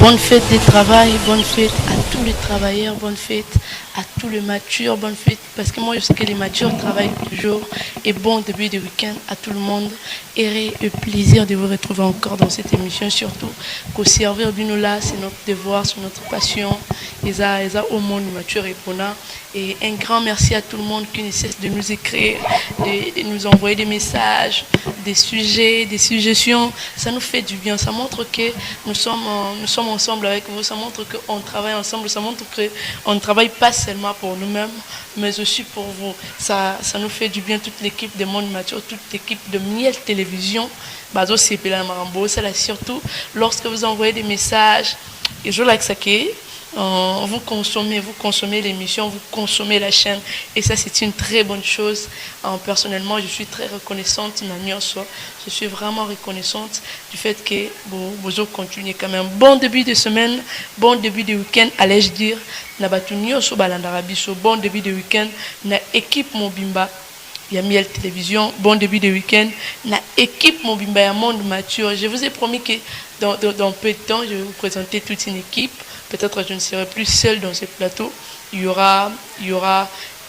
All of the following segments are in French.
Bonne fête de travail, bonne fête à tous les travailleurs, bonne fête à tous les matures, bonne fête, parce que moi je sais que les matures travaillent toujours, et bon début de week-end à tout le monde, et plaisir de vous retrouver encore dans cette émission, surtout qu'au servir de nous là, c'est notre devoir, c'est notre passion, et ça au monde mature et pona, et un grand merci à tout le monde qui ne cesse de nous écrire, de nous envoyer des messages, des sujets, des suggestions, ça nous fait du bien, ça montre que nous sommes ensemble avec vous, ça montre qu'on travaille ensemble, ça montre qu'on ne travaille pas seulement pour nous-mêmes, mais aussi pour vous. Ça nous fait du bien, toute l'équipe de Monde Mature, toute l'équipe de Miel Télévision, Bazo Sepela Marambo, c'est là surtout lorsque vous envoyez des messages, et je like ça vous consommez l'émission, vous consommez la chaîne, et ça c'est une très bonne chose. Personnellement, je suis très reconnaissante, je suis vraiment reconnaissante du fait que vous continuez quand même. Bon début de semaine, bon début de week-end, allais-je dire, bon début de week-end, na équipe Mobimba. Il y a Miel Télévision, bon début de week-end, na équipe Mobimba, ya Monde Mature. Je vous ai promis que dans peu de temps, je vais vous présenter toute une équipe. Peut-être je ne serai plus seule dans ce plateau. Il y aura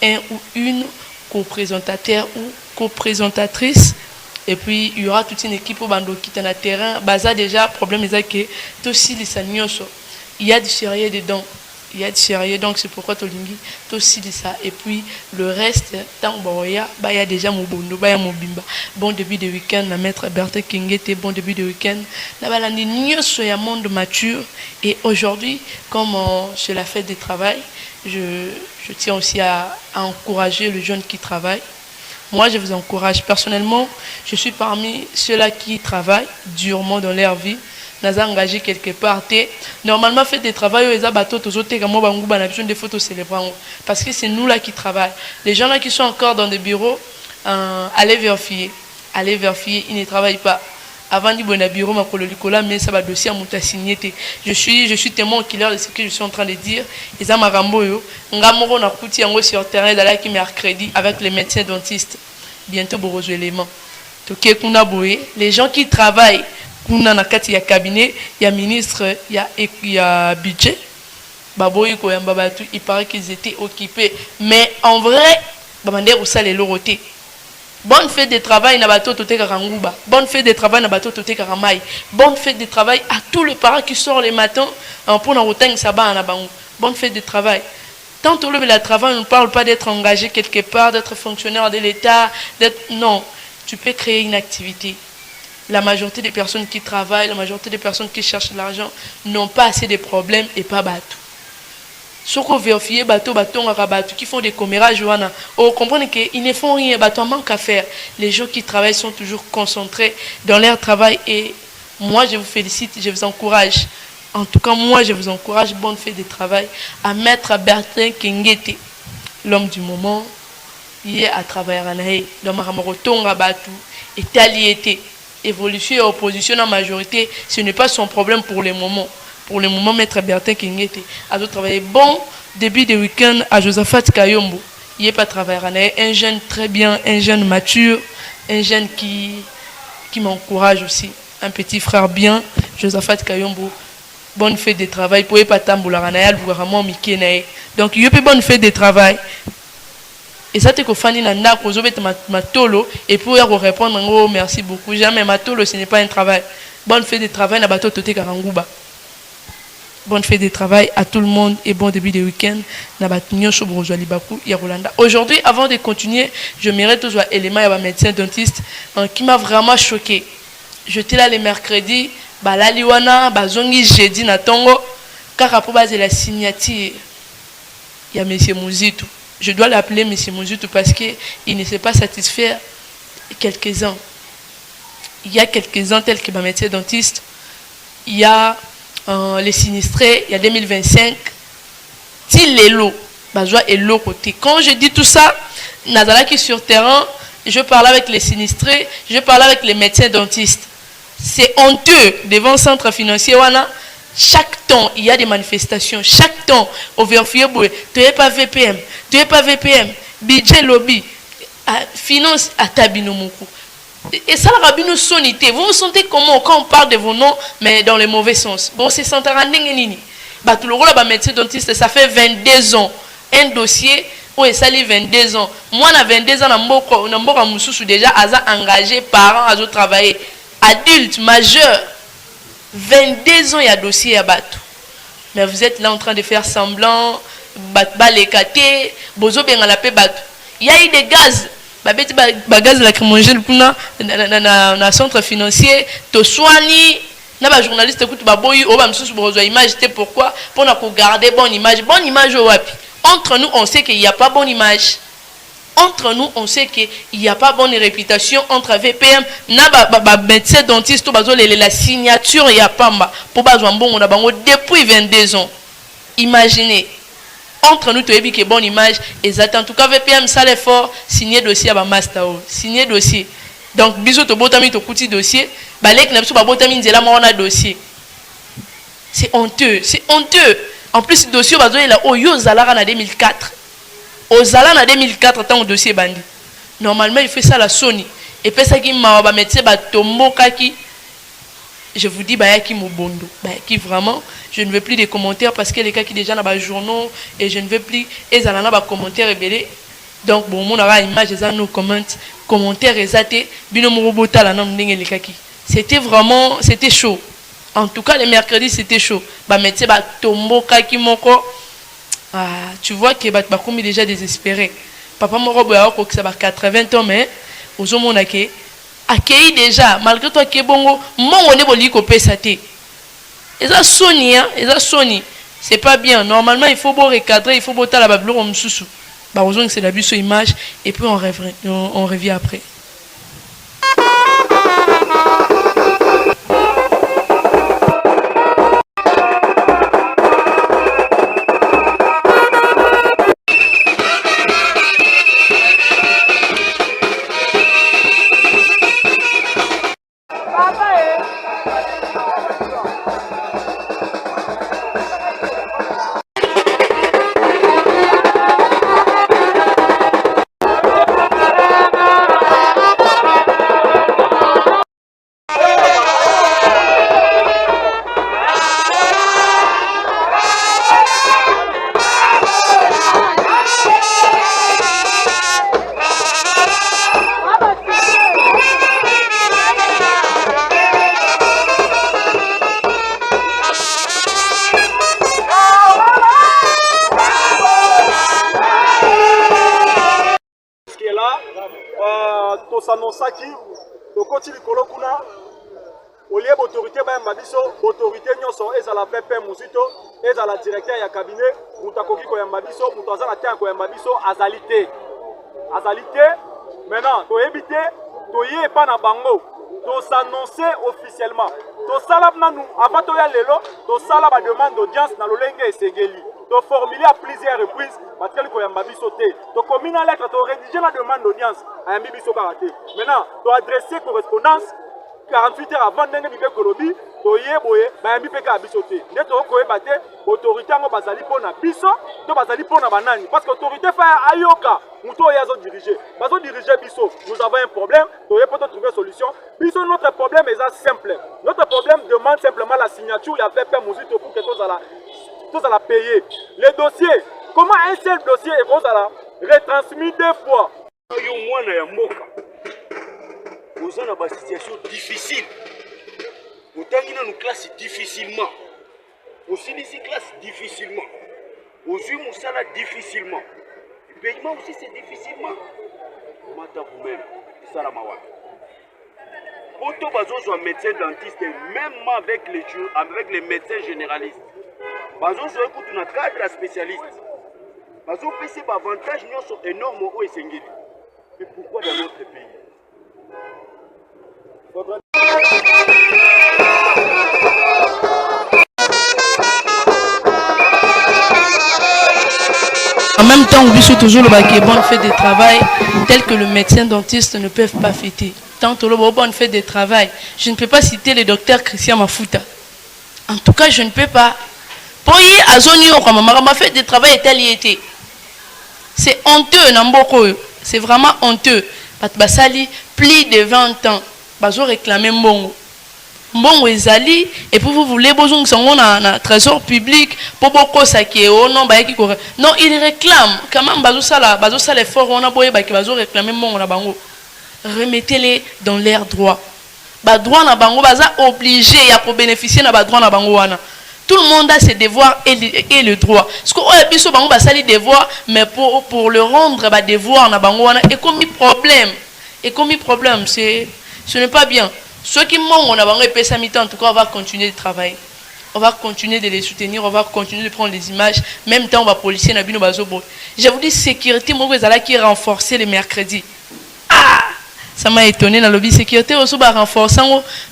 un ou une co-présentateur ou co-présentatrice. Et puis, il y aura toute une équipe au bando qui est dans le terrain. Baza déjà, problème est que aussi les sanyoso. Il y a du sérieux dedans. Il y a du sérieux, donc c'est pourquoi Tolingi, aussi de ça. Et puis le reste, tant il y a déjà mon bondo, il y a mon bimba. Bon début de week-end, la maître Berthe Kingete, bon début de week-end. Il y a Monde Mature. Et aujourd'hui, comme c'est la fête du travail, je tiens aussi à encourager les jeunes qui travaillent. Moi, je vous encourage. Personnellement, je suis parmi ceux-là qui travaillent durement dans leur vie. Nous avons engagé quelque part. Normalement, fait des travaux, ils ont des photos célébrantes. Parce que c'est nous là qui travaillons. Les gens là qui sont encore dans des bureaux, allez vérifier. Allez vérifier, ils ne travaillent pas. Avant de bonne bureau, mais ça va dossier à mon signé. Je suis témoin oculaire de ce que je suis en train de dire. Ils ont maramboyo. Ngamoro na kuti yango sur terrain d'aller qui mercredi avec les médecins dentistes. Bientôt beau éléments. Les gens qui travaillent. Il y a cabinet, il y a ministre, il y a budget. Il paraît qu'ils étaient occupés. Mais en vrai, bonne fête de travail na bato toté karanguba. Bonne fête de travail na bato toté karamai. Bonne fête de travail à tous les parents qui sortent le matin pour na roteng saba na bango. Bonne fête de travail. Tant que le travail, on ne parle pas d'être engagé quelque part, d'être fonctionnaire de l'État, non, tu peux créer une activité. La majorité des personnes qui travaillent, la majorité des personnes qui cherchent de l'argent n'ont pas assez de problèmes et pas bateau. Ce qu'on vérifie, bateau, qui font des commérages, on comprend qu'ils ne font rien, bateau manque à faire. Les gens qui travaillent sont toujours concentrés dans leur travail et moi je vous félicite, je vous encourage. En tout cas, moi je vous encourage, bonne fête de travail, à mettre Bertin Kingete, l'homme du moment, il est à travailler en Haïti, dans Maramotonga Batou, et taliété. Évolution et opposition en majorité, ce n'est pas son problème pour le moment. Pour le moment, Maître Bertin Kingete a travaillé. Bon début de week-end à Josaphat Kayombo. Il n'est pas travaillé. Un jeune très bien, un jeune mature, un jeune qui m'encourage aussi. Un petit frère bien, Josaphat Kayombo. Bonne fête de travail. Pour pas tamboula vraiment Mickey. Donc, il y a bonne fête de travail. Et ça, tu as nanda matolo et pour répondre, oh, merci beaucoup. Jamais matolo, ce n'est pas un travail. Bonne fête de travail, na bato toté karanguba. Bonne fête de travail à tout le monde et bon début de week-end. Na bato nyosho brojali baku ya Rolanda. Aujourd'hui, avant de continuer, je mérite toujours un élément à médecin dentiste qui m'a vraiment choqué. J'étais là le mercredi, balaliwana, bazongi jeudi na tongo, car après la signature, il y a monsieur Mouzitou. Je dois l'appeler M. Mouzitou parce qu'il ne s'est pas satisfait quelques-uns. Il y a quelques-uns tels que ma médecin dentiste. Il y a les sinistrés, il y a 2025. Til les lots, et l'eau côté. Quand je dis tout ça, Nazala qui est sur terrain, je parle avec les sinistrés, je parle avec les médecins dentistes. C'est honteux devant le centre financier. Chaque temps, il y a des manifestations. Chaque temps, au vérifier, tu n'es pas VPM, tu n'es pas VPM, budget lobby, finance à Tabinomoku. Et ça, la rabine sonité. Vous vous sentez comment quand on parle de vos noms, mais dans le mauvais sens? Bon, c'est Santarandengenini. Bah, tout le rôle de médecin dentiste, ça fait 22 ans. Un dossier où il s'allie 22 ans. Moi, à 22 ans, je suis déjà engagé, parents, à travailler. Adulte, majeur. 22 ans, il y a dossier à battre. Mais vous êtes là en train de faire semblant, les catés, bozo bien la paix battre. Il y a eu des gaz. Gaz lacrymogène dans le centre financier, to soigner. Na journaliste écoute baboyi o ba msusu bozo image c'est pourquoi pour na garder bonne image au wapi. Entre nous on sait qu'il n'y a pas bonne image. Entre nous on sait qu'il n'y a pas bonne réputation entre VPM na médecin dentiste bazo la signature il y a pas pour bazo mbongo na bango depuis 22 ans. Imaginez. Entre nous, tu as vu que bonne image. Exact. En tout cas, VPM, ça l'effort. Signer dossier à master. Signer dossier. Donc, bisous, tu as mis ton petit dossier. Balek n'a pas botami nzela on a dossier. C'est honteux. C'est honteux. En plus, le dossier, il a au Zalara en 2004. Au Zalara en 2004, tant au dossier bandit. Normalement, il fait ça à la Sony. Et puis, ça qui m'a médecin, tombo kaki. Je vous dis, qui m'obondo. Qui vraiment, je ne veux plus de commentaires parce que les cas qui déjà dans les journaux et je ne veux plus, et ça n'a pas de commentaires rebellés. Donc, bon, mon image, ils ont nos commentaires exatés. C'était vraiment, c'était chaud. En tout cas, les mercredis, c'était chaud. Médecin, tombo, kaki, moko. Tu vois que comme il est déjà désespéré. Papa, mon robe, ça va 80 ans, mais aux hommes, on a accueilli déjà, malgré toi qui est bon, mon est bon, il et ça Sony, hein, et ça Sony, c'est pas bien. Normalement, il faut recadrer, il faut botter la bablure en sous. Bah, heureusement que c'est la vue sur image, et puis on revient après. Saki, au continue Kolokuna, au lieu d'autorité, autorité nyonso, et ça la fait Mouzito, et ça la directeur ya cabinet, Moutakoki Koyambabiso, Moutazana Tian Koyambabiso, Azalité. Azalité, maintenant, tu éviter, tu y es pas na bango, tu s'annoncer officiellement. Tu salab nanou, avant de y aller, tu salab a demande d'audience dans le Lengue et Segeli. Tu formuler à plusieurs reprises, parce que tu sauté. Tu commune à lettre, tu rédigé la demande d'audience à Yambi Bisso Karaté. Maintenant, tu adressé correspondance 48 heures avant d'engager Mibé Kolobi, tu y es boye, Yambi Peka Bissoté. Net tu as battu, autorité en Bazali pour na Bisso, tu Bazali pour na Banani. Parce que l'autorité fait Ayoka, Mouto Yazo dirigé. Bazo diriger Bisso, nous avons un problème, tu y peut trouver une solution. Bisso, notre problème est simple. Notre problème demande simplement la signature, il y a fait Mouzito pour que tous à la payer. Les dossiers, comment un seul dossier est comme ça là, retransmis 2 fois. Vous avez une situation difficile. Vous avez une classe difficilement. Vous avez une classe difficilement. Vous avez une salle difficilement. Le paiement aussi c'est difficilement. Vous vous-même. C'est ça la mawa. Pour tout le médecin dentiste, même avec les médecins généralistes. Bazo zo écoute na cadre spécialiste. Bazo PC ba avantage sont énormes au Esengeli. Et pourquoi dans notre pays? En même temps, on dit toujours le baquet bon fait de travail tel que le médecin dentiste ne peuvent pas fêter. Tant que le bon fait de travail, je ne peux pas citer le docteur Christian Mafuta. En tout cas, je ne peux pas. Pour y à zone yo comme m'a fait de travail tel y était. C'est honteux Namboko. C'est vraiment honteux. Basali, plus de 20 ans, bazo réclamer mbongo. Mbongo ezali, et puis vous voulez besoin que son na trésor public, pour beaucoup ça qui est au non, bah qui correct. Non, il réclame. Quand même, bazo ça l'effort, on a beau bah qui bazo réclamer mbongo na bango. Remettez-les dans l'air droit. Ba droit na bango, baza obligé ya pour bénéficier na ba droit na bango wana. Tout le monde a ses devoirs et le droit. Parce que biso bango basali devoir, mais pour le rendre ba devoir na bango wana et comme problème. Et comme problème, ce n'est pas bien. Ceux qui manquent on a bango et ça mi-temps, en tout cas on va continuer de travailler. On va continuer de les soutenir, on va continuer de prendre les images, même temps on va policier na bino bazobo. Je vous dis sécurité moko ezala qui renforcer les mercredis. Ah! Ça m'a étonné dans le lobby sécurité aussi va renforcer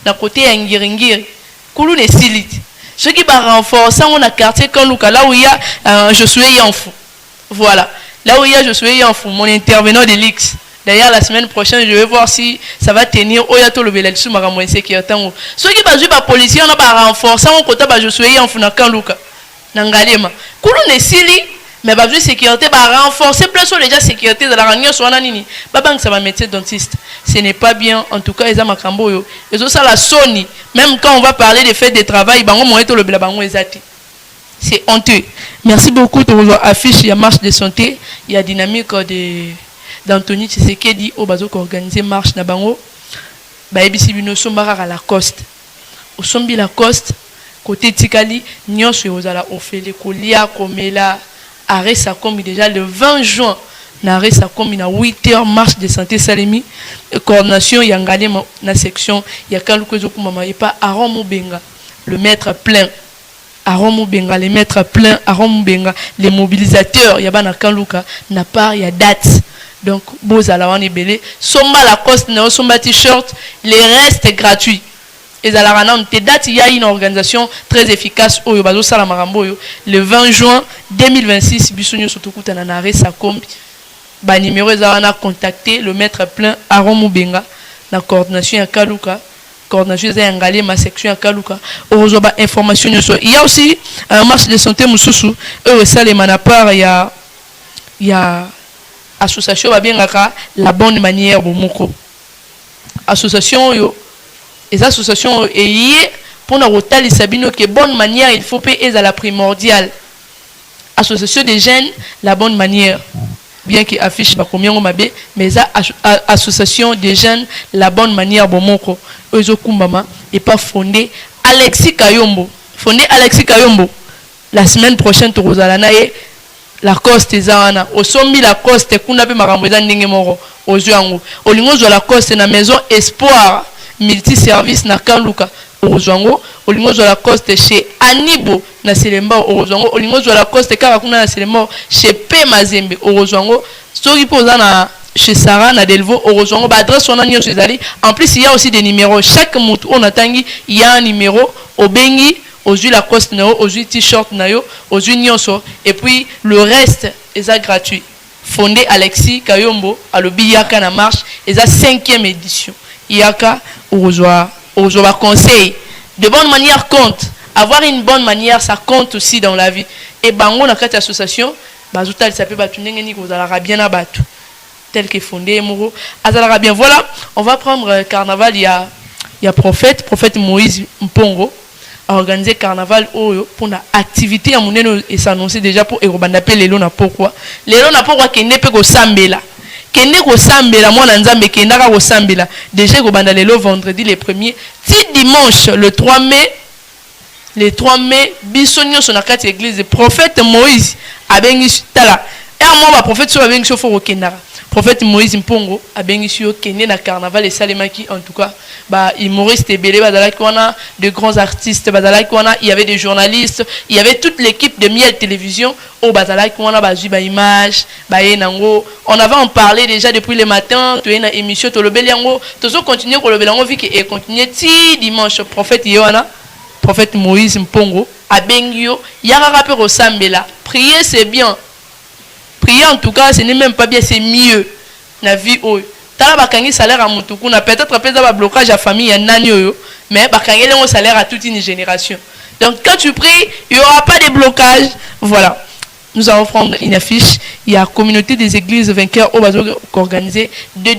na côté ya Ngiringiri. Koulou ne silite. Ceux qui va renforcer on a quartier Kanluka là où il y a je suis Yanfou. Voilà. Là où il y a je suis Yanfou, mon intervenant de l'X. D'ailleurs la semaine prochaine je vais voir si ça va tenir Oyato le belel sous maramou sécurité. Ceux qui va jouer par policier on a pas renforcer on côté ba je suis Yanfou na Kanluka. Nangalema. Koulou ne silite. Mais bah sécurité bah renforcer plus déjà sécurité de la réunion sur nini bah banque ça va métier dentiste ce n'est pas bien en tout cas ils ont makambo yo et ça la Sony même quand on va parler des faits de travail bango moyeto le bango ezati c'est honteux. Merci beaucoup de vous affiche il y a marche de santé il y a dynamique de d'Anthony Tshisekedi au bazo organiser marche na bango bah ebisi bino sombara à Lacoste au sombi Lacoste côté Tikali nyonso yozala ofele kolia komela arrêt ça comme déjà le 20 juin n'arrêt ça comme à 8h marche de santé Salemi coordination yangale na section ya kaluko zokumama et pas Aron Mubenga le maître plein Aron Mubenga les maîtres plein Aron Mubenga les mobilisateurs ya bana kaluka na part ya date donc bozala wana belé somba la coste na somba t-shirt les restes gratuits. Et à la rana, il y a une organisation très efficace au Yobazo Salamarambo le 20 juin 2026. Bissonio Sotokuta Nanare Sakombi. Ba numéro a contacté le maître plein Aron Mubenga, la coordination à Kaluka, coordination à Ngale, ma section à Kaluka. Orozoba information. Il y a aussi un marche de santé Moussousou. Eux, ça les manapar, il y a association la bonne manière Bomoko. Association yo. Les associations pour nous retarder sabino que bonne manière il faut payer à la primordiale. Association des jeunes la bonne manière bien qu'il affiche pas combien on m'a mais association des jeunes la bonne manière bomoko ozo kumbama et pas fondé Alexis Kayombo la semaine prochaine tu rozalanae la coste ezana osombi la coste kuna pe makambo eza ndenge moko ozo olingo zo la coste na maison espoir multi-service na Kanluka Orozwango, olingo zo la coste chez Anibo na Selemba Orozwango, olingo zo la coste Karakuna na Selemba chez P Mazembe Orozwango, soki poza na chez Sarah na Delvo Orozwango, ba adresse on a nyo ezali. En plus il y a aussi des numéros, chaque montre on atangi il y a un numéro au bengi aux la coste na aux t-shirt na yo aux nyonso et puis le reste est gratuit. Fondé Alexis Kayombo à le Biyaka na marche, et la 5e édition. Yaka Ourozoa conseil de bonne manière compte. Avoir une bonne manière ça compte aussi dans la vie. Et bango na kati association bazuta ça peut battu ngeni ko zala bien na batu tel que fondé moro azala bien. Voilà, on va prendre carnaval il y a prophète Moïse Mpongo a organisé carnaval oyo pour na activité ya muneno et s'annoncer déjà pour erobanda pe lelo na pourquoi kende pe ko sambela kende ko sambela mwana nzambe kenda ka ko sambela déjà ko banda lelo vendredi le 1er ti dimanche le 3 mai bisonyo so na kati église prophète Moïse abengi tala et moi ba prophète so abengi so fo kenda prophète Moïse Mpongo abengi so kende na carnaval et salemaki en tout cas ba humoriste belé bazala ki wana de grands artistes bazala ki wana il y avait des journalistes il y avait toute l'équipe de Miel Télévision au bazala ki wana ba ba image ba yenango on avait en parlé déjà depuis le matin tu es na émission to lobeli yango to so continuer ko lobeli yango viki et continuer ti dimanche prophète Yohana prophète Moïse Mpongo abengi yo yaka pe ko sambela prier c'est bien. Prier en tout cas, ce n'est même pas bien, c'est mieux. La vie, tala bakangi salaire à mutuku, na peut-être un blocage à famille, mais bakangi le salaire à toute une génération. Donc quand tu pries, il n'y aura pas de blocage. Voilà. nous allons prendre une affiche. Il y a la communauté des églises vainqueurs au bateau organisé 2